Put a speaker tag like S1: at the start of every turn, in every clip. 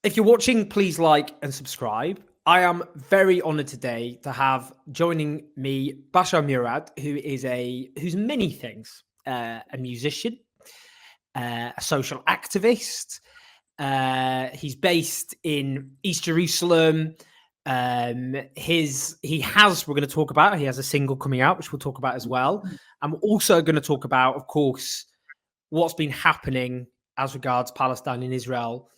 S1: If you're watching, please like and subscribe. I am very honoured today to have joining me Bashar Murad, who's many things: a musician, a social activist. He's based in East Jerusalem. He has. We're going to talk about. He has a single coming out, which we'll talk about as well. I'm also going to talk about, of course, what's been happening as regards Palestine and Israel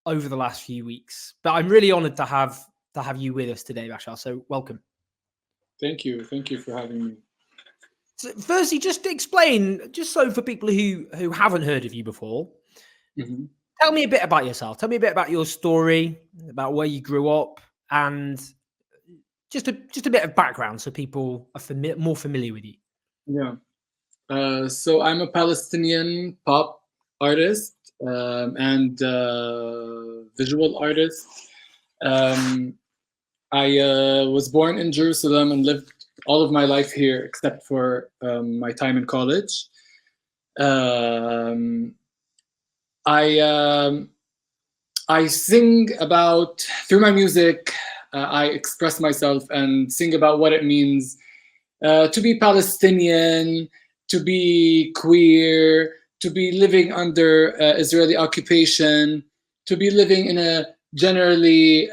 S1: over the last few weeks. But I'm really honoured to have you with us today, Bashar. So welcome.
S2: Thank you for having me.
S1: So firstly, just to explain, just so for people who haven't heard of you before, tell me a bit about yourself. Tell me a bit about your story, about where you grew up, and just a bit of background so people are more familiar with you.
S2: Yeah. So I'm a Palestinian pop artist and visual artist. I was born in Jerusalem and lived all of my life here, except for my time in college. I sing about, through my music, I express myself and sing about what it means to be Palestinian, to be queer, to be living under Israeli occupation, to be living in a generally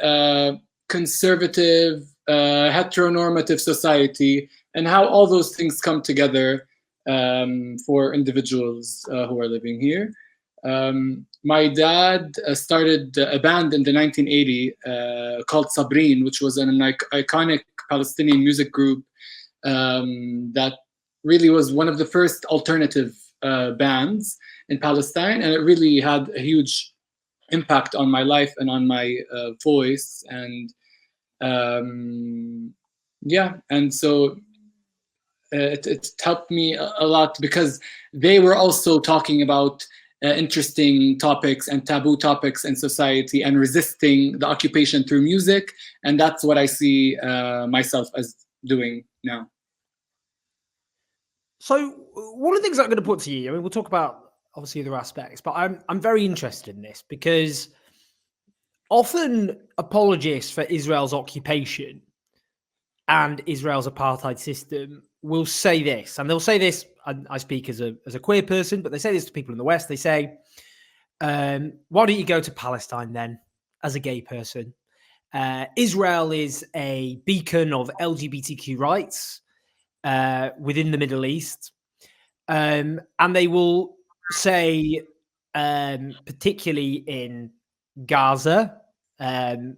S2: conservative, heteronormative society, and how all those things come together for individuals who are living here. My dad started a band in the 1980s called Sabreen, which was an iconic Palestinian music group that really was one of the first alternative bands in Palestine, and it really had a huge impact on my life and on my voice. And and so it helped me a lot because they were also talking about interesting topics and taboo topics in society and resisting the occupation through music. And that's what I see myself as doing now.
S1: So one of the things I'm going to put to you, I mean, we'll talk about obviously other aspects, but I'm very interested in this because often apologists for Israel's occupation and Israel's apartheid system will say this, and they'll say this, I speak as a queer person, but they say this to people in the West. They say, why don't you go to Palestine then as a gay person? Israel is a beacon of LGBTQ rights within the Middle East. And they will say, particularly in Gaza, I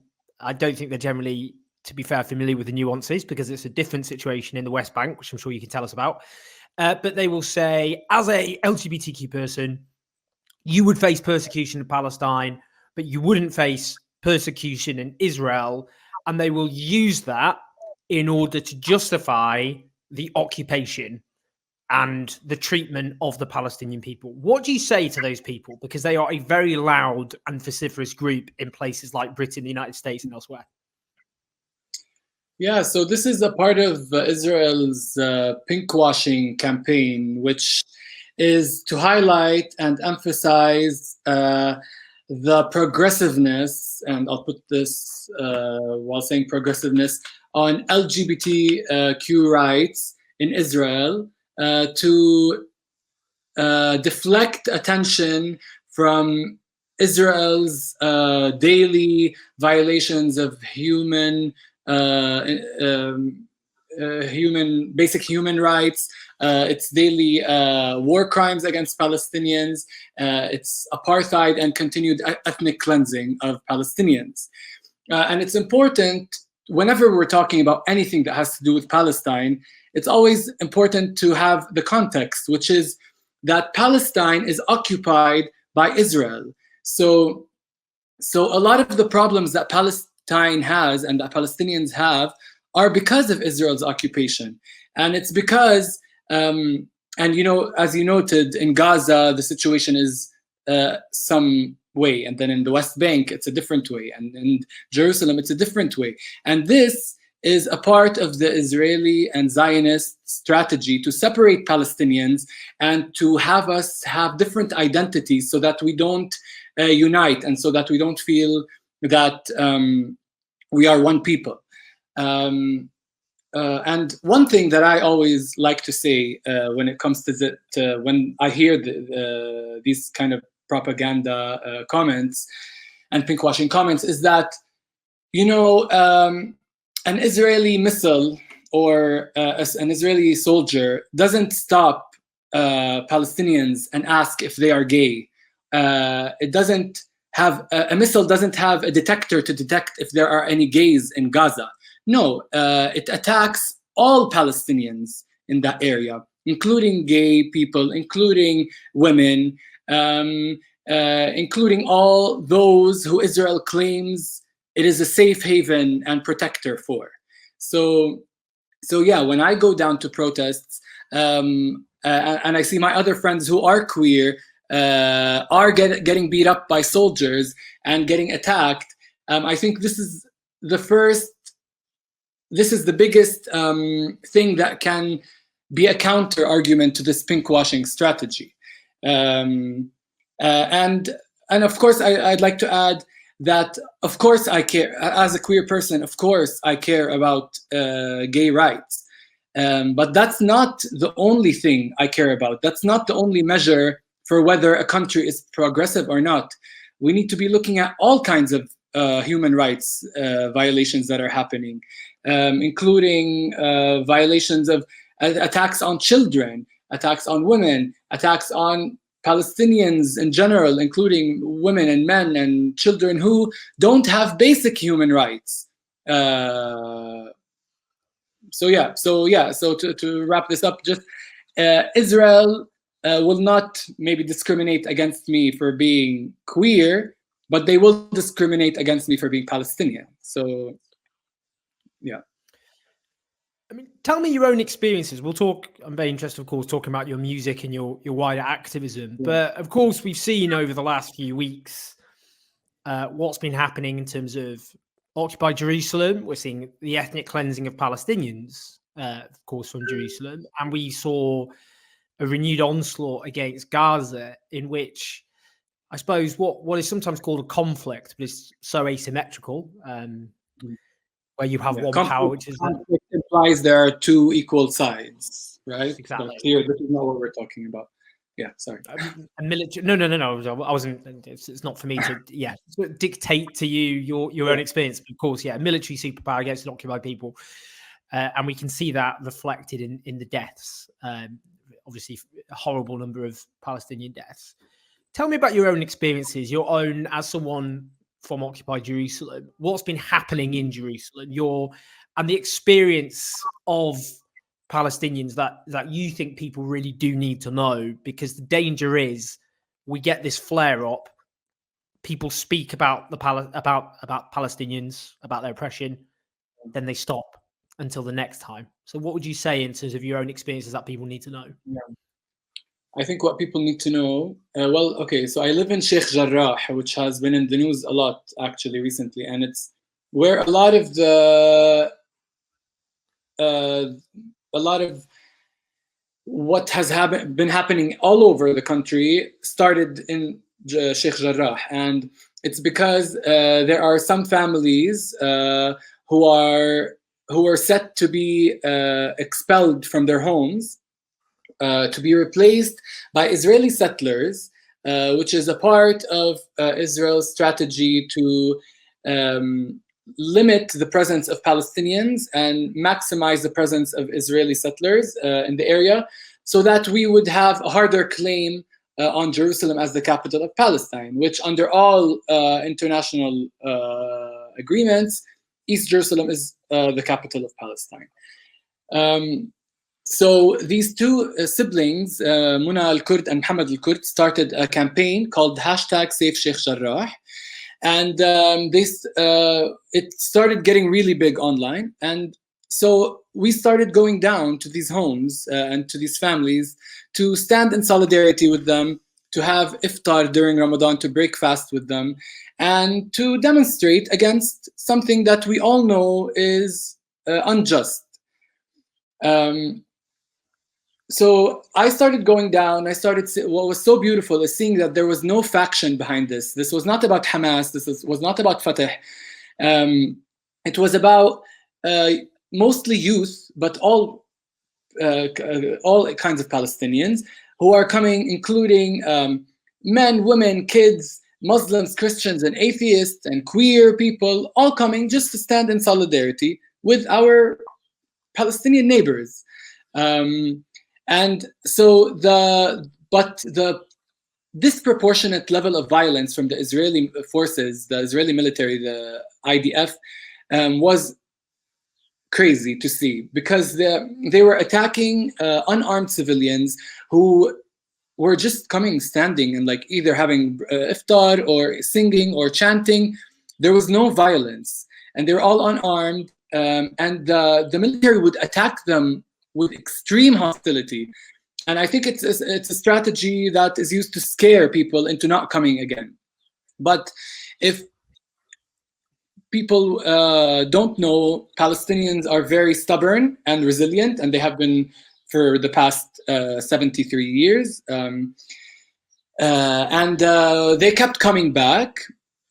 S1: don't think they're generally, to be fair, familiar with the nuances because it's a different situation in the West Bank, which I'm sure you can tell us about. But they will say, as a LGBTQ person, you would face persecution in Palestine, but you wouldn't face persecution in Israel. And they will use that in order to justify the occupation and the treatment of the Palestinian people. What do you say to those people? Because they are a very loud and vociferous group in places like Britain, the United States, and elsewhere.
S2: Yeah, so this is a part of Israel's pinkwashing campaign, which is to highlight and emphasize the progressiveness, and I'll put this while saying progressiveness, on LGBTQ rights in Israel to deflect attention from Israel's daily violations of basic human rights, its daily war crimes against Palestinians, its apartheid and continued ethnic cleansing of Palestinians. And it's important, whenever we're talking about anything that has to do with Palestine, it's always important to have the context, which is that Palestine is occupied by Israel. So a lot of the problems that Palestine has and that Palestinians have are because of Israel's occupation. And it's because, and as you noted, in Gaza, the situation is some way. And then in the West Bank, it's a different way. And in Jerusalem, it's a different way. And this is a part of the Israeli and Zionist strategy to separate Palestinians and to have us have different identities so that we don't unite and so that we don't feel that we are one people. And one thing that I always like to say when it comes to when I hear these kind of propaganda comments and pinkwashing comments is that, you know, an Israeli missile or an Israeli soldier doesn't stop Palestinians and ask if they are gay. It doesn't have a missile doesn't have a detector to detect if there are any gays in Gaza. No, it attacks all Palestinians in that area, including gay people, including women, including all those who Israel claims it is a safe haven and protector for. So yeah, when I go down to protests and I see my other friends who are queer are getting beat up by soldiers and getting attacked, I think this is the biggest thing that can be a counter argument to this pinkwashing strategy. And of course, I'd like to add that, of course, I care as a queer person. Of course, I care about gay rights, but that's not the only thing I care about. That's not the only measure for whether a country is progressive or not. We need to be looking at all kinds of human rights violations that are happening, including violations of attacks on children, attacks on women, attacks on Palestinians in general, including women and men and children who don't have basic human rights. So to wrap this up, just Israel will not maybe discriminate against me for being queer, but they will discriminate against me for being Palestinian. So, yeah.
S1: I mean, tell me your own experiences. We'll talk. I'm very interested, of course, talking about your music and your wider activism. Yeah. But of course, we've seen over the last few weeks what's been happening in terms of occupied Jerusalem. We're seeing the ethnic cleansing of Palestinians, of course, from Jerusalem, and we saw a renewed onslaught against Gaza, in which I suppose what is sometimes called a conflict, but is so asymmetrical. Where you have one power, which is
S2: conflict implies there are two equal sides, right?
S1: Exactly.
S2: But here, this is not what we're talking about. Yeah, sorry.
S1: A military? No. I wasn't. It's not for me to dictate to you your own experience. But of course, a military superpower against an occupied people, and we can see that reflected in the deaths. Obviously, a horrible number of Palestinian deaths. Tell me about your own experiences, your own as someone from occupied Jerusalem, what's been happening in Jerusalem, and the experience of Palestinians that you think people really do need to know, because the danger is we get this flare up, people speak about about Palestinians, about their oppression, then they stop until the next time. So what would you say in terms of your own experiences that people need to know?
S2: Yeah. I think what people need to know, so I live in Sheikh Jarrah, which has been in the news a lot actually recently, and it's where a lot of what has been happening all over the country started in Sheikh Jarrah, and it's because there are some families who are set to be expelled from their homes, to be replaced by Israeli settlers, which is a part of Israel's strategy to limit the presence of Palestinians and maximize the presence of Israeli settlers in the area, so that we would have a harder claim on Jerusalem as the capital of Palestine, which under all international agreements, East Jerusalem is the capital of Palestine. So these two siblings, Muna al-Kurd and Muhammad al-Kurd, started a campaign called #SaveSheikhJarrah, and it started getting really big online. And so we started going down to these homes and to these families to stand in solidarity with them, to have iftar during Ramadan, to break fast with them, and to demonstrate against something that we all know is unjust. so I started going down. What was so beautiful is seeing that there was no faction behind this. This was not about Hamas. Was not about Fatah. It was about mostly youth, but all kinds of Palestinians who are coming, including men, women, kids, Muslims, Christians, and atheists, and queer people, all coming just to stand in solidarity with our Palestinian neighbors. And so the disproportionate level of violence from the Israeli forces, the Israeli military, the IDF, was crazy to see, because they were attacking unarmed civilians who were just standing and like either having iftar or singing or chanting. There was no violence, and they're all unarmed, and the military would attack them with extreme hostility. And I think it's a strategy that is used to scare people into not coming again. But if people don't know, Palestinians are very stubborn and resilient, and they have been for the past 73 years. And they kept coming back.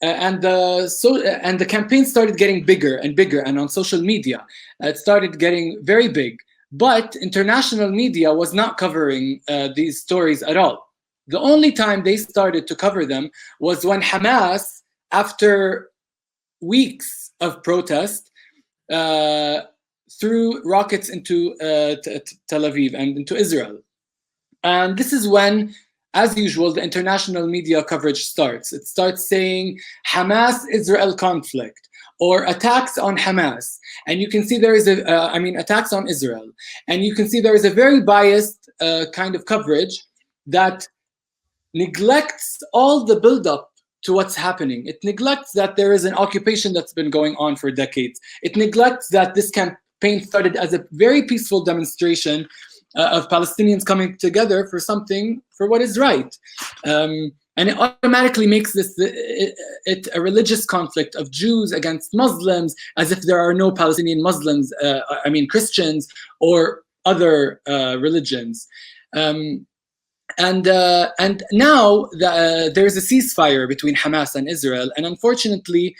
S2: And the campaign started getting bigger and bigger, and on social media, it started getting very big. But international media was not covering these stories at all. The only time they started to cover them was when Hamas, after weeks of protest, threw rockets into Tel Aviv and into Israel. And this is when, as usual, the international media coverage starts. It starts saying Hamas-Israel conflict, or attacks on Hamas. And you can see there is attacks on Israel. And you can see there is a very biased kind of coverage that neglects all the buildup to what's happening. It neglects that there is an occupation that's been going on for decades. It neglects that this campaign started as a very peaceful demonstration of Palestinians coming together for what is right. And it automatically makes it a religious conflict of Jews against Muslims, as if there are no Palestinian Muslims, Christians or other religions. And now there's a ceasefire between Hamas and Israel, and unfortunately,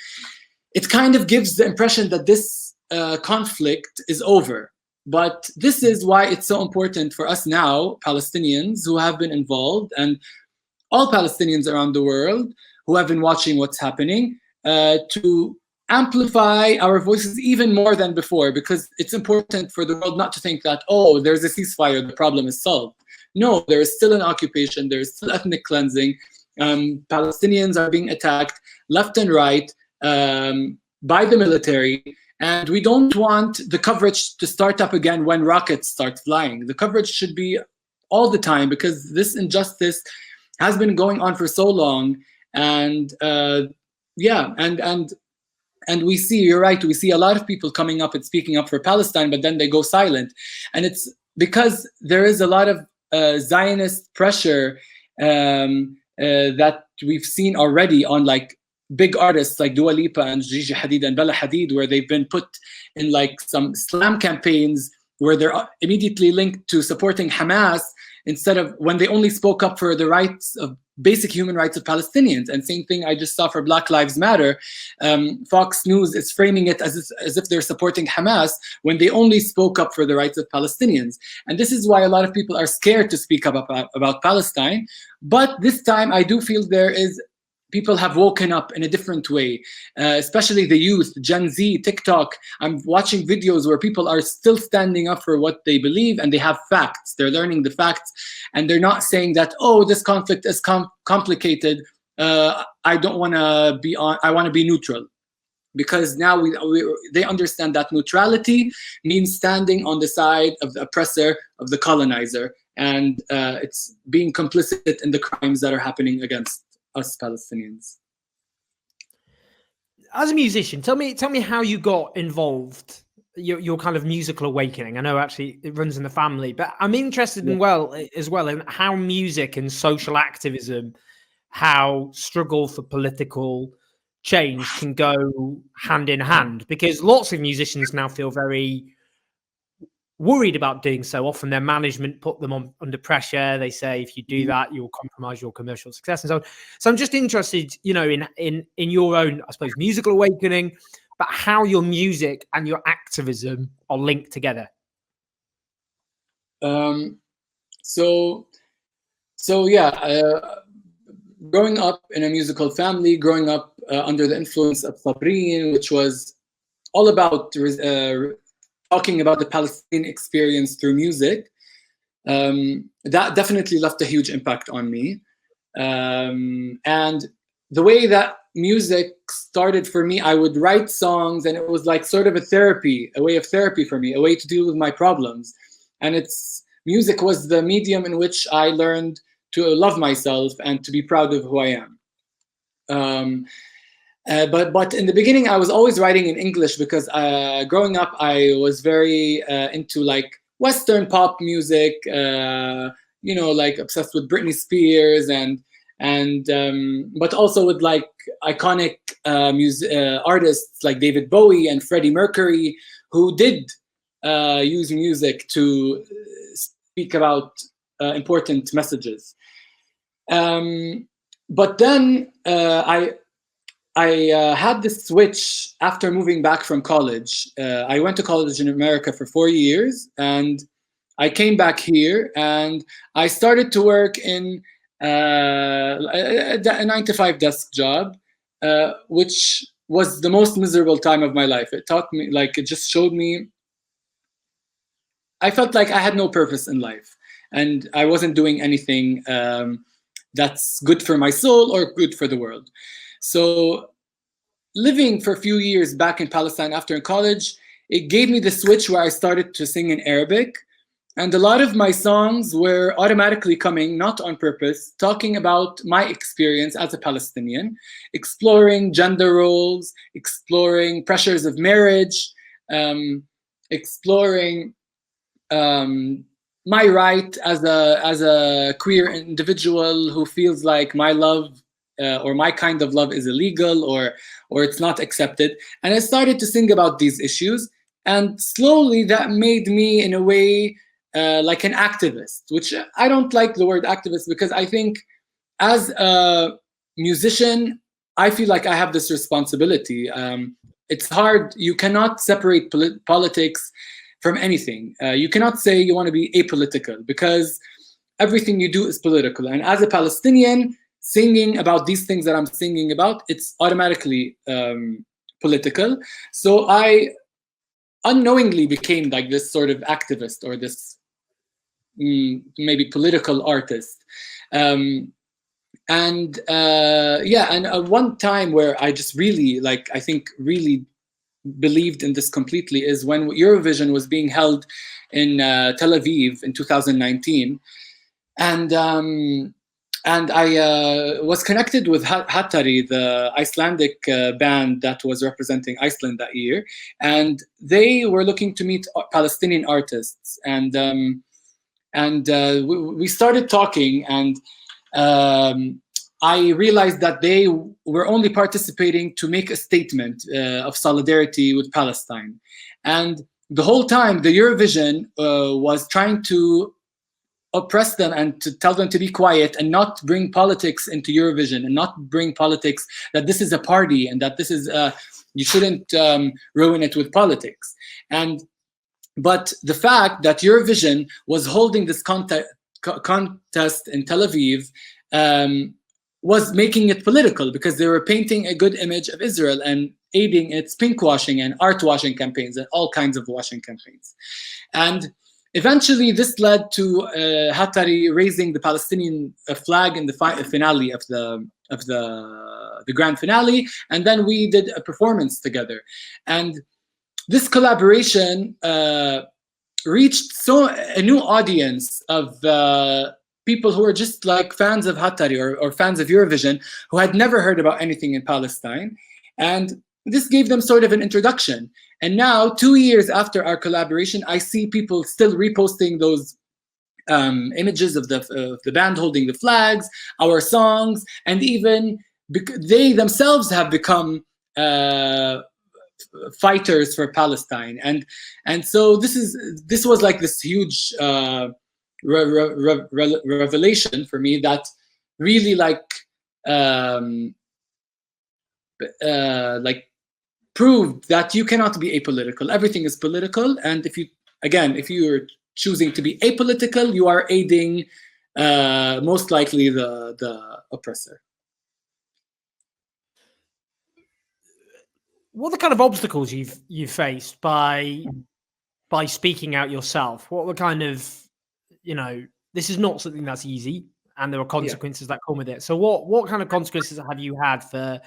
S2: it kind of gives the impression that this conflict is over. But this is why it's so important for us now, Palestinians who have been involved, and all Palestinians around the world who have been watching what's happening, to amplify our voices even more than before, because it's important for the world not to think that, oh, there's a ceasefire, the problem is solved. No, there is still an occupation, there is still ethnic cleansing. Palestinians are being attacked left and right by the military, and we don't want the coverage to start up again when rockets start flying. The coverage should be all the time, because this injustice has been going on for so long. And and we see, you're right, we see a lot of people coming up and speaking up for Palestine, but then they go silent. And it's because there is a lot of Zionist pressure that we've seen already on like big artists like Dua Lipa and Gigi Hadid and Bella Hadid, where they've been put in like some Islam campaigns where they're immediately linked to supporting Hamas, instead of when they only spoke up for the rights of basic human rights of Palestinians. And same thing I just saw for Black Lives Matter. Fox News is framing it as if they're supporting Hamas when they only spoke up for the rights of Palestinians. And this is why a lot of people are scared to speak up about Palestine. But this time I do feel people have woken up in a different way, especially the youth, Gen Z, TikTok. I'm watching videos where people are still standing up for what they believe, and they have facts. They're learning the facts, and they're not saying that, oh, this conflict is complicated. I don't want to be on. I want to be neutral, because now they understand that neutrality means standing on the side of the oppressor, of the colonizer, and it's being complicit in the crimes that are happening against us Palestinians.
S1: As a musician, tell me how you got involved, your kind of musical awakening. I know actually it runs in the family, but I'm interested as well in how music and social activism, how struggle for political change can go hand in hand, because lots of musicians now feel very worried about doing so. Often their management put them under pressure. They say, if you do that, you'll compromise your commercial success and so on. So I'm just interested, you know, in your own, I suppose, musical awakening, but how your music and your activism are linked together.
S2: So yeah, growing up in a musical family, growing up under the influence of Sabreen, which was all about talking about the Palestinian experience through music, that definitely left a huge impact on me. And the way that music started for me, I would write songs, and it was like sort of a therapy, a way of therapy for me, a way to deal with my problems. And music was the medium in which I learned to love myself and to be proud of who I am. But in the beginning, I was always writing in English because growing up, I was very into like Western pop music, you know, like obsessed with Britney Spears but also with like iconic artists like David Bowie and Freddie Mercury, who did use music to speak about important messages. But then I had this switch after moving back from college. I went to college in America for 4 years, and I came back here, and I started to work in a 9-to-5 desk job, which was the most miserable time of my life. It taught me, like, it just showed me, I felt like I had no purpose in life, and I wasn't doing anything that's good for my soul or good for the world. So living for a few years back in Palestine after in college, it gave me the switch where I started to sing in Arabic. And a lot of my songs were automatically coming, not on purpose, talking about my experience as a Palestinian, exploring gender roles, exploring pressures of marriage, exploring my right as a queer individual who feels like my love or my kind of love is illegal or it's not accepted. And I started to sing about these issues, and slowly that made me, in a way, like an activist, which I don't like the word activist, because I think as a musician, I feel like I have this responsibility. It's hard. You cannot separate politics from anything. You cannot say you want to be apolitical, because everything you do is political. And as a Palestinian, singing about these things that I'm singing about, it's automatically political. So I unknowingly became like this sort of activist, or this maybe political artist. And one time where I just really, like, I think really believed in this completely is when Eurovision was being held in Tel Aviv in 2019. And I was connected with Hattari, the Icelandic band that was representing Iceland that year. And they were looking to meet Palestinian artists. And we started talking, and I realized that they were only participating to make a statement of solidarity with Palestine. And the whole time, the Eurovision was trying to oppress them and to tell them to be quiet and not bring politics into Eurovision, and not bring politics, that this is a party and that this is, you shouldn't ruin it with politics. But the fact that Eurovision was holding this contest in Tel Aviv was making it political, because they were painting a good image of Israel and aiding its pink washing and art washing campaigns and all kinds of washing campaigns. And eventually this led to Hattari raising the Palestinian flag in the finale of the grand finale, and then we did a performance together. And this collaboration reached a new audience of people who were just like fans of Hattari or fans of Eurovision, who had never heard about anything in Palestine. And this gave them sort of an introduction. And now, 2 years after our collaboration, I see people still reposting those images of the band holding the flags, our songs, and even they themselves have become fighters for Palestine, and so this was like this huge revelation for me that really like proved that you cannot be apolitical. Everything is political, and if you're choosing to be apolitical, you are aiding most likely the oppressor.
S1: What are the kind of obstacles you've faced by speaking out yourself? What were kind of, this is not something that's easy, and there are consequences that come with it. So what kind of consequences have you had for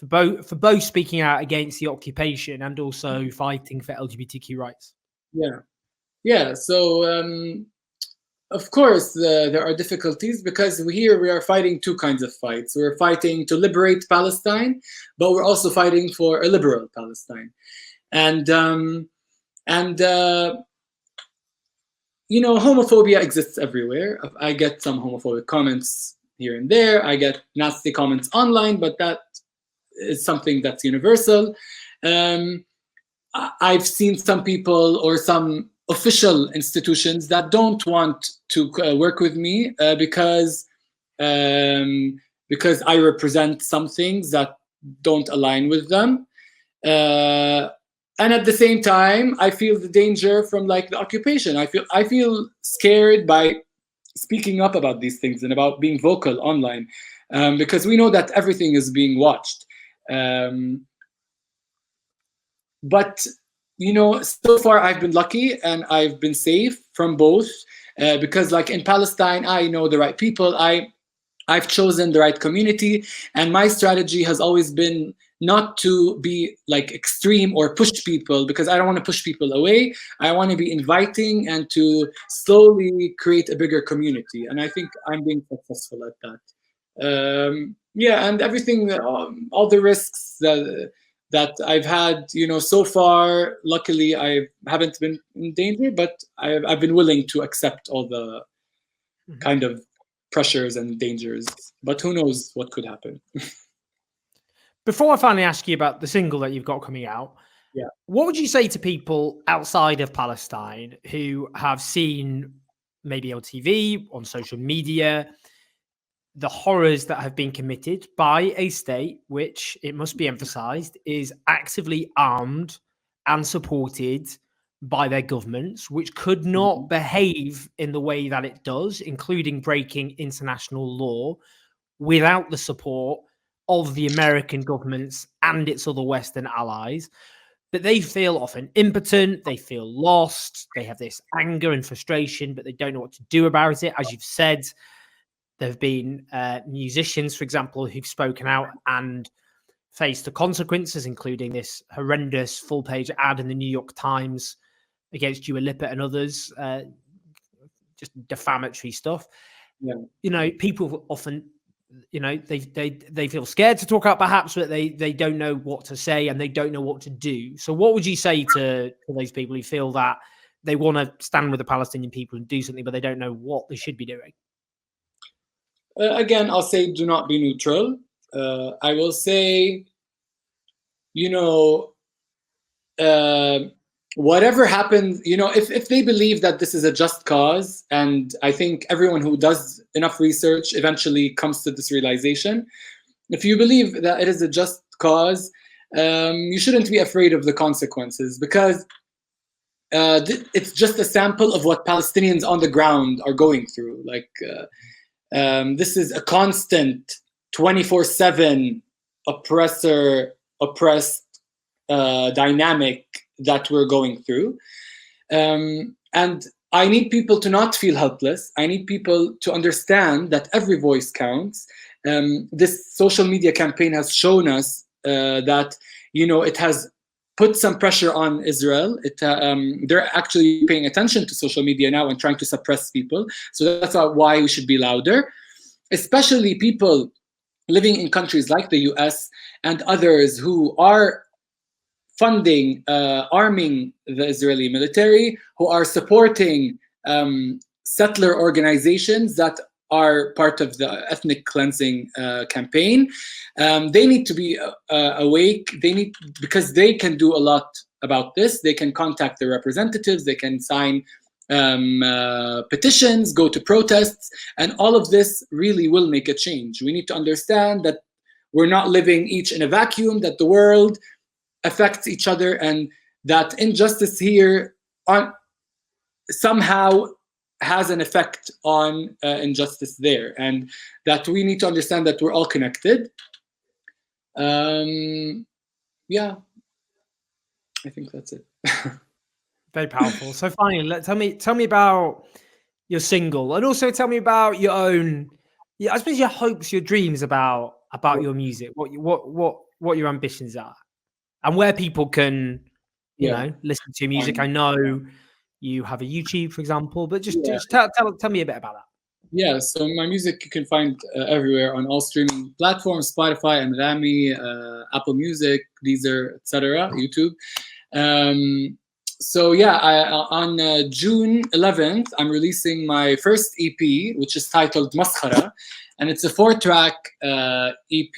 S1: both speaking out against the occupation and also fighting for LGBTQ rights?
S2: Yeah. So of course, there are difficulties because we are fighting two kinds of fights. We're fighting to liberate Palestine, but we're also fighting for a liberal Palestine. And homophobia exists everywhere. I get some homophobic comments here and there. I get nasty comments online, but that is something that's universal. I've seen some people or some official institutions that don't want to work with me because I represent some things that don't align with them. And at the same time, I feel the danger from like the occupation. I feel scared by speaking up about these things and about being vocal online, because we know that everything is being watched. But so far I've been lucky and I've been safe from both, because like in Palestine, I know the right people. I've chosen the right community, and my strategy has always been not to be like extreme or push people, because I don't want to push people away. I want to be inviting and to slowly create a bigger community, and I think I'm being successful at that. And everything, all the risks that I've had, so far, luckily I haven't been in danger, but I've been willing to accept all the kind of pressures and dangers, but who knows what could happen.
S1: Before I finally ask you about the single that you've got coming out, what would you say to people outside of Palestine who have seen, maybe on TV, on social media, the horrors that have been committed by a state which, it must be emphasized, is actively armed and supported by their governments, which could not behave in the way that it does, including breaking international law, without the support of the American governments and its other Western allies? That they feel often impotent, they feel lost, they have this anger and frustration, but they don't know what to do about it. As you've said, there have been musicians, for example, who've spoken out and faced the consequences, including this horrendous full-page ad in the New York Times against Dua Lipa and others, just defamatory stuff. People often, they feel scared to talk out, perhaps, but they don't know what to say and they don't know what to do. So what would you say to those people who feel that they want to stand with the Palestinian people and do something, but they don't know what they should be doing?
S2: Again, I'll say do not be neutral. I will say, whatever happens, if they believe that this is a just cause, and I think everyone who does enough research eventually comes to this realization. If you believe that it is a just cause, you shouldn't be afraid of the consequences, because it's just a sample of what Palestinians on the ground are going through. This is a constant 24/7 oppressed dynamic that we're going through. And I need people to not feel helpless. I need people to understand that every voice counts. This social media campaign has shown us that, it has put some pressure on Israel. They're actually paying attention to social media now and trying to suppress people. So that's why we should be louder, especially people living in countries like the US and others who are funding, arming the Israeli military, who are supporting settler organizations that are part of the ethnic cleansing campaign. They need to be awake. Because they can do a lot about this. They can contact their representatives. They can sign petitions, go to protests, and all of this really will make a change. We need to understand that we're not living each in a vacuum, that the world affects each other, and that injustice here somehow has an effect on injustice there, and that we need to understand that we're all connected. Yeah, I think that's it.
S1: Very powerful. So finally, tell me about your single, and also tell me about your own, I suppose, your hopes, your dreams about your music, what your ambitions are, and where people can, you know, listen to your music. I know you have a YouTube, for example, but just tell me a bit about that.
S2: Yeah, so my music you can find everywhere on all streaming platforms: Spotify, Anghami, Apple Music, Deezer, etc., YouTube. So yeah, on June 11th, I'm releasing my first EP, which is titled Maskhara, and it's a 4-track EP.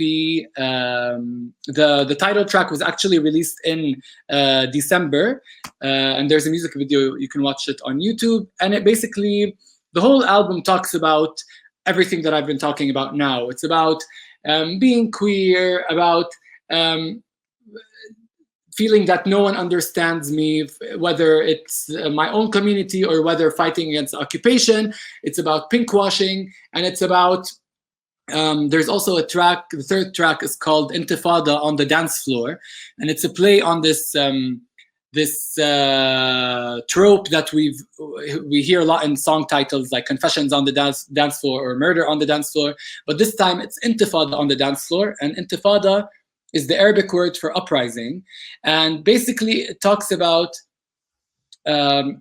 S2: The title track was actually released in December, and there's a music video. You can watch it on YouTube, and it basically, the whole album talks about everything that I've been talking about now. It's about being queer, about feeling that no one understands me, whether it's my own community or whether fighting against occupation. It's about pinkwashing, and it's about, there's also a track, the third track is called Intifada on the Dance Floor, and it's a play on this trope that we hear a lot in song titles, like Confessions on the dance floor or Murder on the Dance Floor, but this time it's Intifada on the Dance Floor. And Intifada is the Arabic word for uprising, and basically it talks about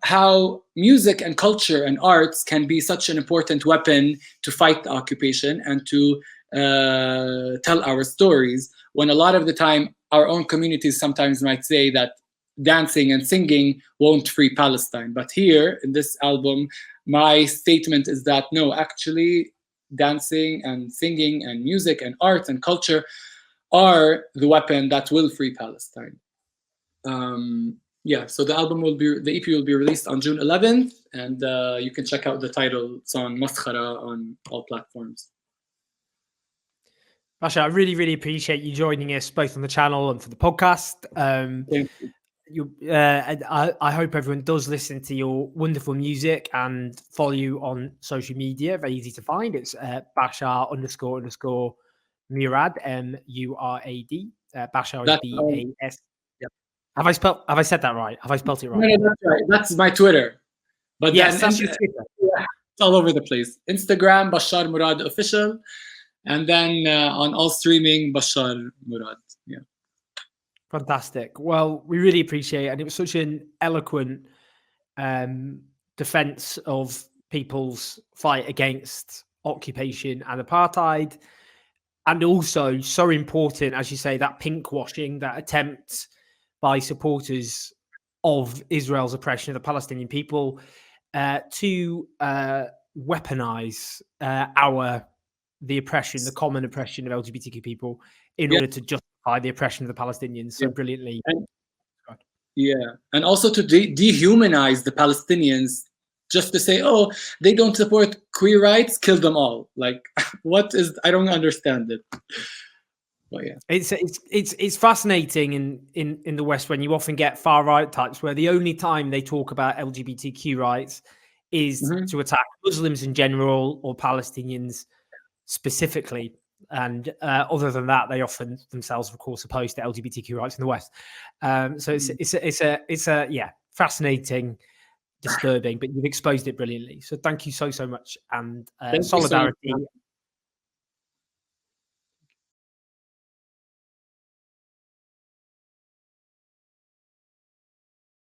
S2: how music and culture and arts can be such an important weapon to fight the occupation and to tell our stories, when a lot of the time our own communities sometimes might say that dancing and singing won't free Palestine. But here in this album, my statement is that no, actually dancing and singing and music and art and culture are the weapon that will free Palestine. Yeah, so the EP will be released on June 11th, and you can check out the title song Maskhara on all platforms.
S1: Bashar, I really, really appreciate you joining us both on the channel and for the podcast.
S2: Thank you.
S1: I hope everyone does listen to your wonderful music and follow you on social media. Very easy to find. It's Bashar__ Murad, Murad. Bashar is BAS. Have I said that right? Have I spelled it right?
S2: No, that's right. That's my Twitter. But
S1: yes, that's your Twitter.
S2: Yeah, it's all over the place. Instagram, Bashar Murad Official. And then on all streaming, Bashar Murad. Yeah.
S1: Fantastic. Well, we really appreciate it. And it was such an eloquent defense of people's fight against occupation and apartheid. And also so important, as you say, that pinkwashing, that attempt by supporters of Israel's oppression of the Palestinian people to weaponize the oppression, the common oppression of LGBTQ people in order to justify the oppression of the Palestinians so brilliantly.
S2: And also to dehumanize the Palestinians, just to say, oh, they don't support queer rights, kill them all. Like, what is? I don't understand it. But yeah,
S1: it's fascinating in the West when you often get far right types where the only time they talk about LGBTQ rights is to attack Muslims in general or Palestinians specifically, and other than that, they often themselves, of course, opposed to LGBTQ rights in the West. So it's a fascinating, disturbing, but you've exposed it brilliantly. So thank you so much, and solidarity